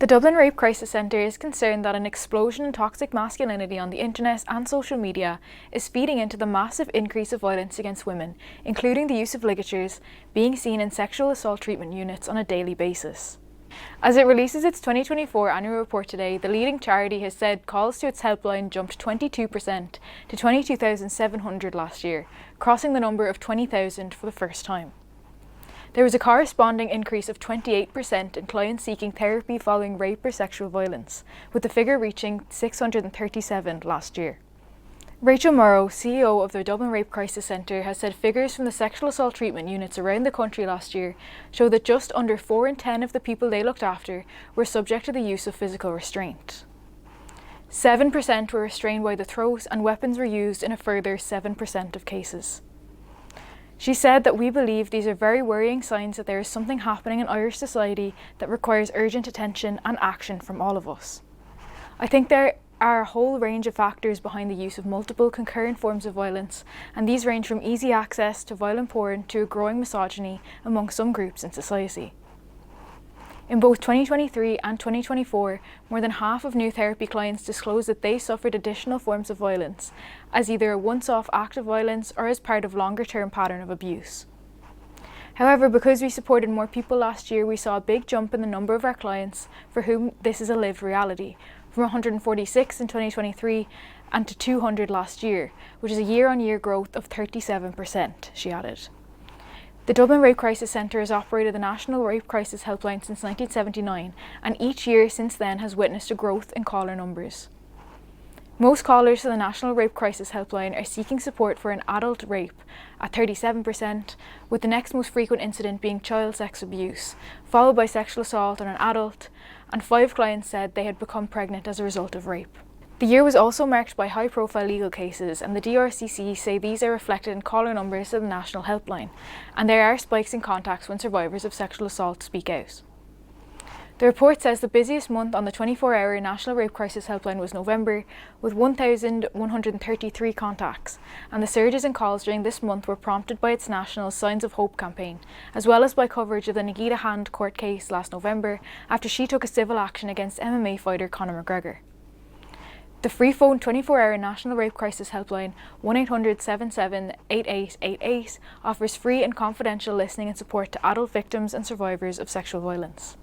The Dublin Rape Crisis Centre is concerned that an explosion in toxic masculinity on the internet and social media is feeding into the massive increase of violence against women, including the use of ligatures, being seen in sexual assault treatment units on a daily basis. As it releases its 2024 annual report today, the leading charity has said calls to its helpline jumped 22% to 22,700 last year, crossing the number of 20,000 for the first time. There was a corresponding increase of 28% in clients seeking therapy following rape or sexual violence, with the figure reaching 637 last year. Rachel Morrow, CEO of the Dublin Rape Crisis Centre, has said figures from the sexual assault treatment units around the country last year show that just under 4 in 10 of the people they looked after were subject to the use of physical restraint. 7% were restrained by the throat, and weapons were used in a further 7% of cases. She said that we believe these are very worrying signs that there is something happening in Irish society that requires urgent attention and action from all of us. I think there are a whole range of factors behind the use of multiple concurrent forms of violence, and these range from easy access to violent porn to a growing misogyny among some groups in society. In both 2023 and 2024, more than half of new therapy clients disclosed that they suffered additional forms of violence, as either a once-off act of violence or as part of a longer-term pattern of abuse. However, because we supported more people last year, we saw a big jump in the number of our clients for whom this is a lived reality, from 146 in 2023 and to 200 last year, which is a year-on-year growth of 37%, she added. The Dublin Rape Crisis Centre has operated the National Rape Crisis Helpline since 1979, and each year since then has witnessed a growth in caller numbers. Most callers to the National Rape Crisis Helpline are seeking support for an adult rape at 37%, with the next most frequent incident being child sex abuse, followed by sexual assault on an adult, and 5 clients said they had become pregnant as a result of rape. The year was also marked by high-profile legal cases, and the DRCC say these are reflected in caller numbers to the National Helpline, and there are spikes in contacts when survivors of sexual assault speak out. The report says the busiest month on the 24-hour National Rape Crisis Helpline was November, with 1,133 contacts, and the surges in calls during this month were prompted by its national Signs of Hope campaign, as well as by coverage of the Nagita Hand court case last November after she took a civil action against MMA fighter Conor McGregor. The freephone 24-hour National Rape Crisis Helpline 1-800-77-8888 offers free and confidential listening and support to adult victims and survivors of sexual violence.